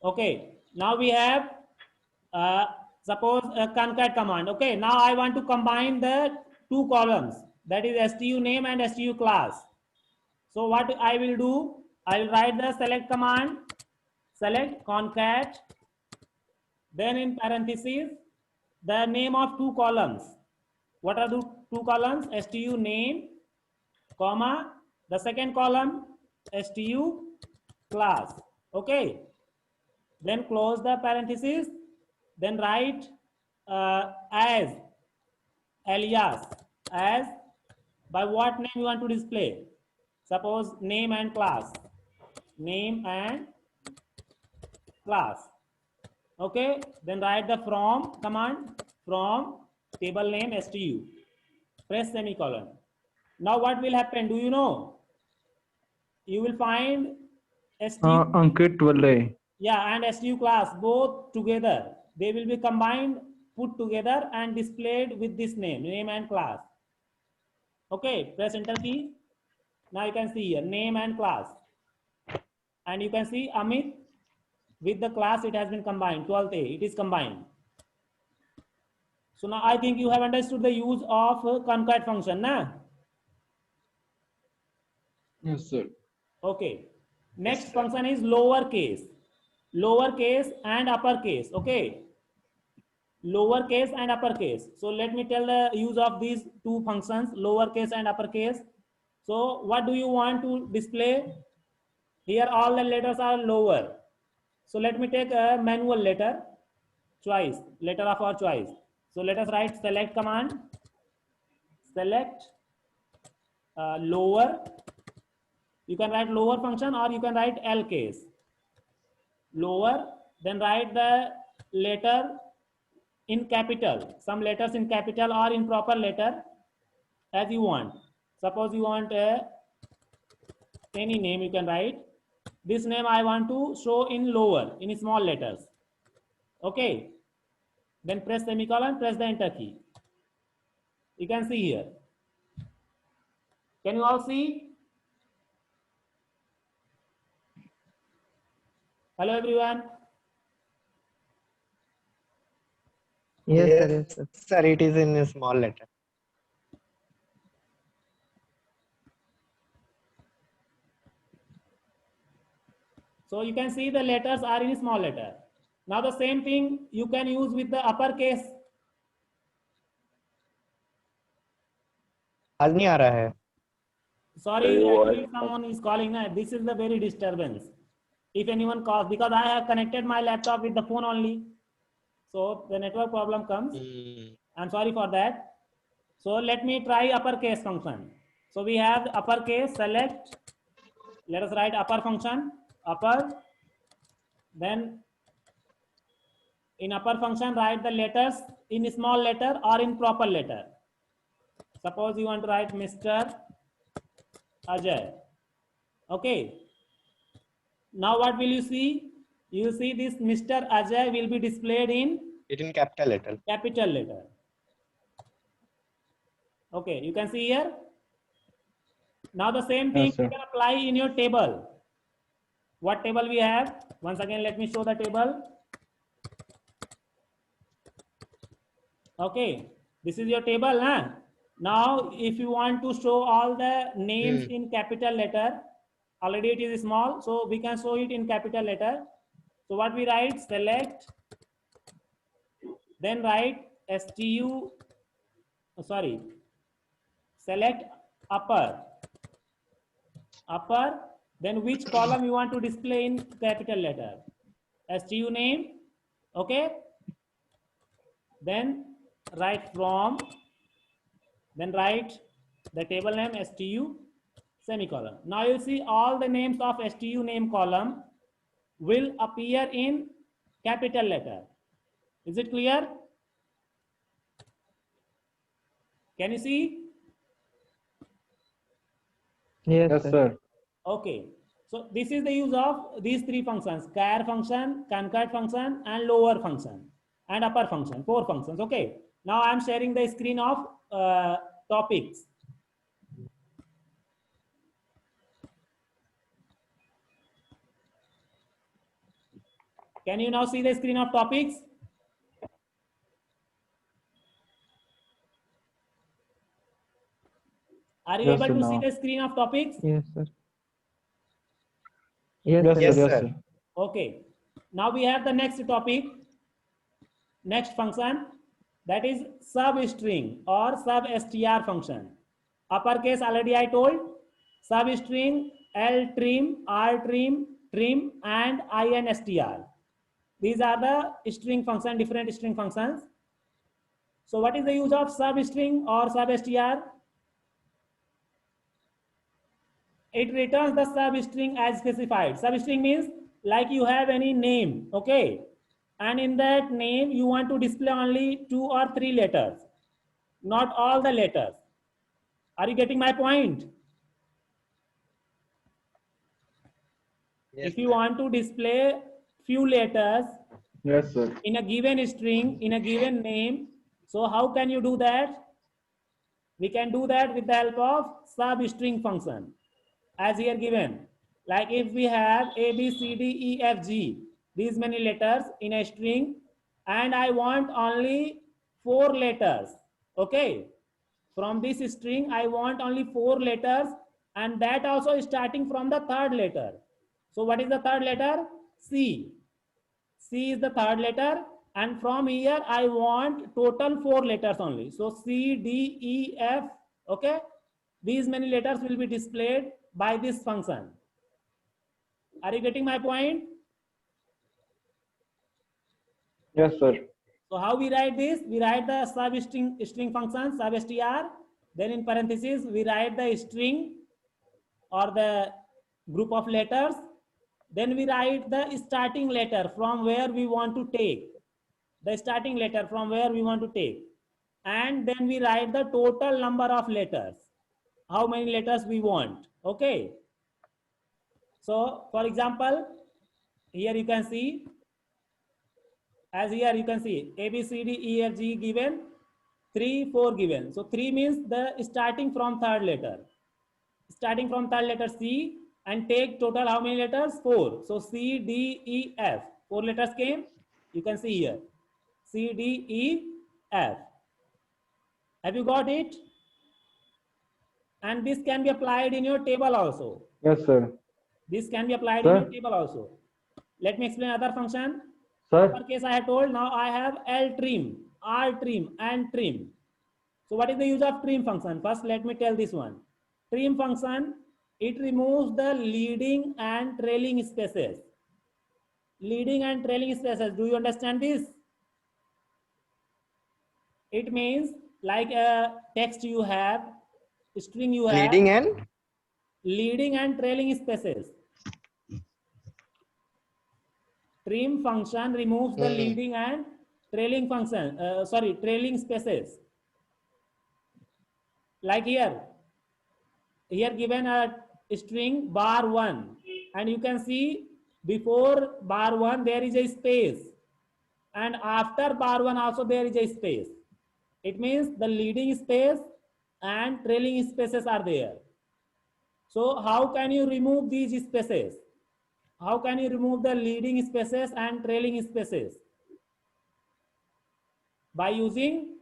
Okay, now we have suppose a concat command. Okay, now I want to combine the two columns, that is stu name and stu class. So what I will do, I will write the select command, select concat, then in parentheses the name of two columns. What are the two columns? Stu name, comma, the second column stu class. Okay, then close the parentheses, then write as alias, as by what name you want to display. Suppose name and class, name and class. Okay, then write the from command, from table name stu, press semicolon. Now what will happen, do you know? You will find stu, Ankit Valle. yeah, and stu class both together. They will be combined, put together and displayed with this name and class. Okay, press enter key. Now you can see here name and class, and you can see Amit with the class, it has been combined, 12th A, it is combined. So now I think you have understood the use of concat function, na? Yes, sir. Okay. Next function is lowercase and uppercase. Okay. Lowercase and uppercase. So let me tell the use of these two functions, lowercase and uppercase. So what do you want to display? Here all the letters are lower. So let me take a manual letter, choice, letter of our choice. So let us write select command, select lower. You can write lower function or you can write L case. Lower, then write the letter in capital, some letters in capital or in proper letter as you want. Suppose you want any name, you can write this name I want to show in lower, in small letters. Okay, then press semicolon, press the enter key. You can see here. Can you all see? Hello everyone. Yes, sir. Yes, sir. Sir, it is in a small letter. So you can see the letters are in small letter. Now the same thing you can use with the uppercase. आज नहीं आ रहा है. Sorry, actually someone is calling. This is the very disturbance. If anyone calls, because I have connected my laptop with the phone only, so the network problem comes. I'm sorry for that. So let me try uppercase function. So we have uppercase select. Let us write upper function, upper. Then in upper function write the letters in small letter or in proper letter. Suppose you want to write Mr. Ajay. Okay. Now what will you see? You see this Mr. Ajay will be displayed in It in capital letter. Capital letter. Okay, you can see here. Now the same thing you can apply in your table. What table we have? Once again, let me show the table. Okay, this is your table. Huh? Now, if you want to show all the names in capital letter, already it is small, so we can show it in capital letter. So what we write, select, then write stu, select upper, then which column you want to display in capital letter, stu name, okay, then write from, then write the table name stu, semicolon. Now you see all the names of stu name column will appear in capital letter. Is it clear? Can you see? Yes, sir. Okay. So this is the use of these three functions: char function, concat function, and lower function, and upper function. 4 functions. Okay. Now I am sharing the screen of topics. Can you now see the screen of topics? Are you Yes, able sir, to see now. the screen of topics? Yes, sir. Yes, sir. Okay. Now we have the next topic, next function, that is substring or substr function. Uppercase already I told. Substring, ltrim, rtrim, trim, and instr. These are the string function, different string functions. So what is the use of substring or substr? It returns the substring as specified. Substring means like you have any name, okay? And in that name, you want to display only 2 or 3 letters, not all the letters. Are you getting my point? Yes, If you want to display few letters Yes, sir. in a given string, in a given name, so how can you do that? We can do that with the help of substring function, as here given. Like if we have A, B, C, D, E, F, G, these many letters in a string, and I want only 4 letters, okay? From this string, I want only 4 letters, and that also is starting from the third letter. So what is the third letter? C. C is the third letter, and from here I want total 4 letters only. So C, D, E, F, okay? These many letters will be displayed by this function. Are you getting my point? Yes, sir. So how we write this? We write the string function substr. Then in parentheses we write the string or the group of letters. Then we write the starting letter from where we want to take. The starting letter from where we want to take. And then we write the total number of letters. How many letters we want. Okay. So for example, here you can see, as here you can see A, B, C, D, E, F, G given, 3, 4 given. So 3 means the starting from third letter. Starting from third letter C and take total how many letters? 4. So C, D, E, F. 4 letters came. You can see here. C, D, E, F. Have you got it? And this can be applied in your table also. Yes, sir. This can be applied in Sir? your table also. Let me explain other function. Sir? Uppercase I have told. Now I have ltrim, rtrim, and trim. So what is the use of trim function? First, let me tell this one. Trim function, it removes the leading and trailing spaces. Leading and trailing spaces. Do you understand this? It means like a text you have, string you have. Leading and trailing spaces. Trim function removes the leading and trailing function. Trailing spaces. Like here given a string bar 1, and you can see before bar 1 there is a space, and after bar 1 also there is a space. It means the leading space and trailing spaces are there. So how can you remove these spaces? How can you remove the leading spaces and trailing spaces? By using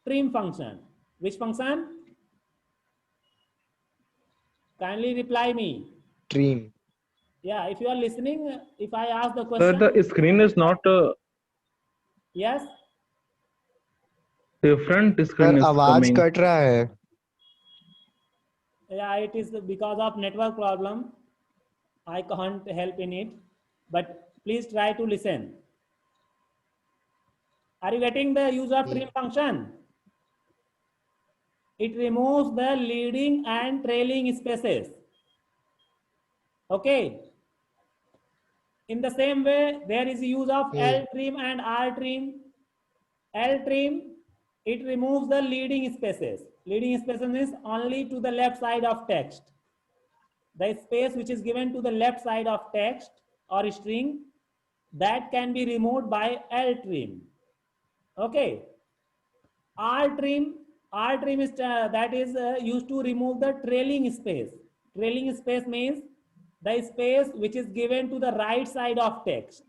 trim function. Which function? Kindly reply me. Trim. Yeah, if you are listening, if I ask the question. Sir, the screen is not Yes. different screen Sir, is आवाज coming. Cut रहा है. Yeah, it is because of network problem. I can't help in it, but please try to listen. Are you getting the use of trim function? It removes the leading and trailing spaces. Okay. In the same way, there is use of ltrim and rtrim. Ltrim, it removes the leading spaces. Leading spaces means only to the left side of text. The space which is given to the left side of text or string, that can be removed by ltrim. Okay. Rtrim is that is used to remove the trailing space. Trailing space means the space which is given to the right side of text.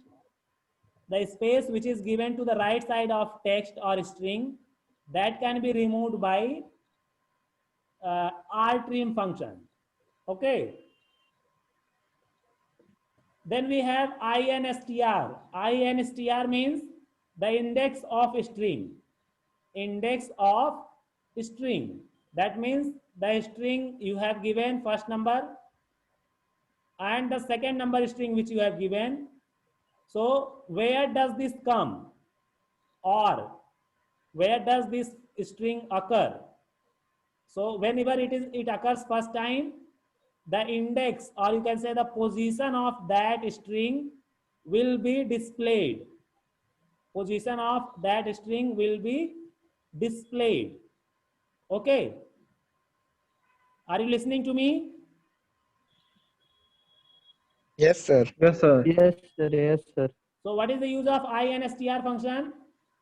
the space which is given to the right side of text or string, that can be removed by rtrim function. Okay. Then we have instr. Instr means the index of string. Index of string. That means the string you have given first number and the second number string which you have given. So where does this come, or where does this string occur? So whenever it occurs first time, the index, or you can say the position of that string will be displayed. Position of that string will be displayed. Okay. Are you listening to me? Yes, sir. Yes, sir. Yes, sir. Yes, sir. So what is the use of instr function?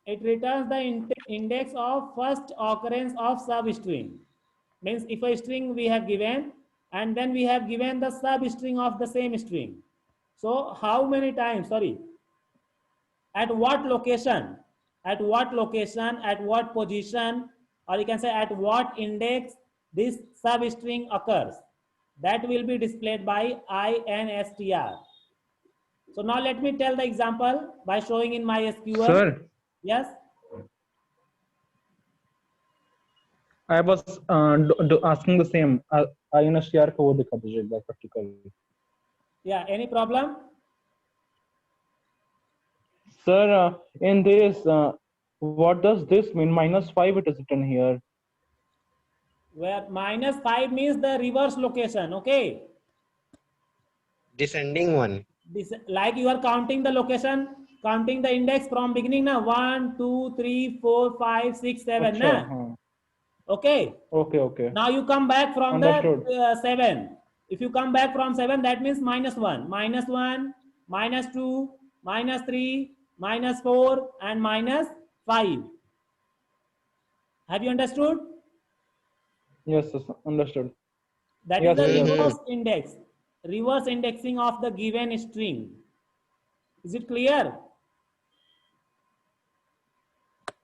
It returns the index of first occurrence of substring. Means if a string we have given and then we have given the substring of the same string. So how many times, at what location, at what position, or you can say at what index this substring occurs, that will be displayed by instr. So now let me tell the example by showing in my SQL. Sir, Yes. I was asking the same. INSTR को वो दिखा दीजिए एक बार practically. Yeah. Any problem? Sir, in this, what does this mean? -5 it is written here. Where -5 means the reverse location. Okay. Descending one. This, like you are counting the location, counting the index from beginning now. 1, 2, 3, 4, 5, 6, 7. Achha, Na? हाँ. Okay. Okay. Now you come back from Understood. the 7. If you come back from 7, that means -1, -1, -2, -3, -4, and -5. Have you understood? Yes, sir. Understood. That Yes, is the sir, yes, reverse index, reverse indexing of the given string. Is it clear?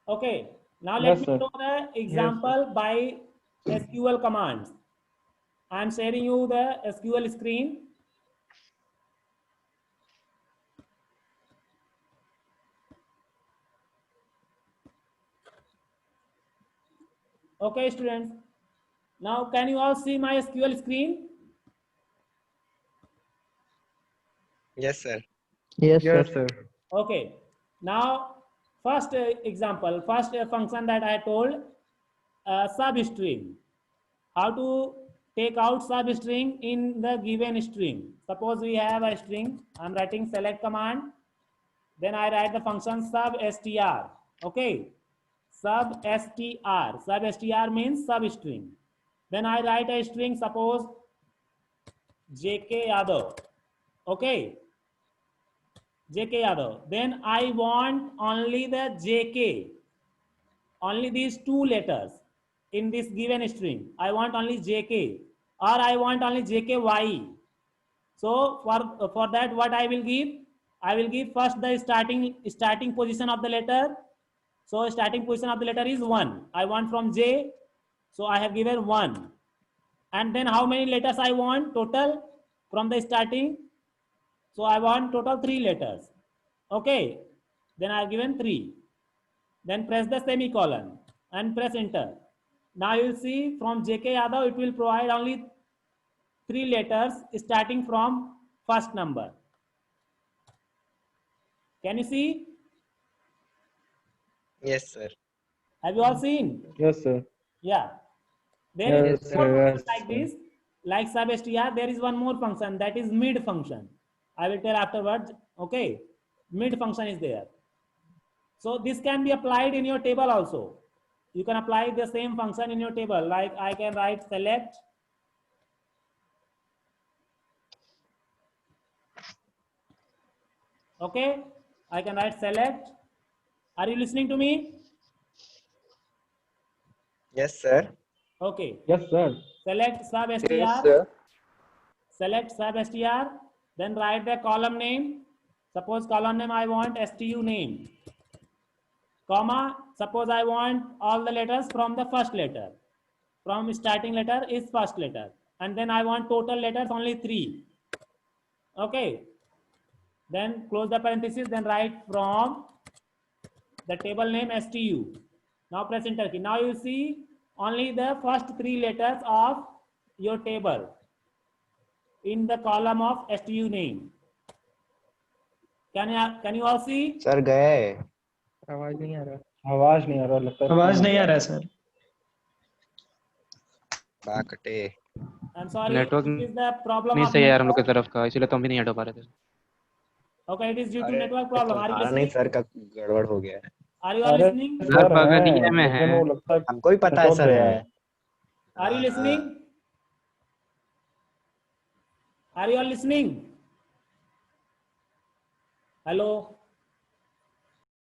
Okay. Now let Yes, me sir. show the example by SQL commands. I am sharing you the SQL screen. Okay, students. Now can you all see my SQL screen? Yes, sir. Yes, sir. Okay. Now, first example, first function that I told, substring. How to take out substring in the given string. Suppose we have a string. I'm writing select command. Then I write the function substr. Okay. Substr. Substr means substring. Then I write a string, suppose JK Yadav. Okay. JK Yadav. Then I want only the JK, only these 2 letters in this given string. I want only JK, or I want only JKY. So for that, what I will give? I will give first the starting position of the letter. So starting position of the letter is 1. I want from J, so I have given 1. And then how many letters I want total from the starting? So I want total 3 letters. Okay. Then I have given 3. Then press the semicolon and press enter. Now you will see from JK Yadav, it will provide only 3 letters starting from first number. Can you see? Yes, sir. Have you all seen? Yes, sir. Yeah. There is Yes, one sir. function Yes, like sir. this, like substr. There is one more function, that is mid function. I will tell afterwards. Okay. Mid function is there. So this can be applied in your table also. You can apply the same function in your table. Like I can write select. Okay. I can write select. Are you listening to me? Yes, sir. Okay. Yes, sir. Select substr. Yes, sir. Select substr. Then write the column name. Suppose column name I want STU name, comma, suppose I want all the letters from the first letter. From starting letter is first letter. And then I want total letters only 3. Okay. Then close the parenthesis, then write from the table name STU. Now press enter key. Now you see only the first 3 letters of your table in the column of STU name. Can you all see? Sir गए आवाज नहीं आ रहा लगता है आवाज नहीं आ रहा है सर। बाकटे I'm sorry. Network This is the problem नहीं of सही है यार हम लोग की network. तरफ का, इसलिए तो हम भी नहीं हटा पा रहे थे। Okay, it is due to अरे network problem. Are you तुम्हारा नहीं listening? सर का गड़बड़ हो गया है Are you all अरे listening? सर लगभग है, DM में लेकिन है। वो लगता है हमको भी पता है network सर गया है Are you listening? Are you all listening? Hello.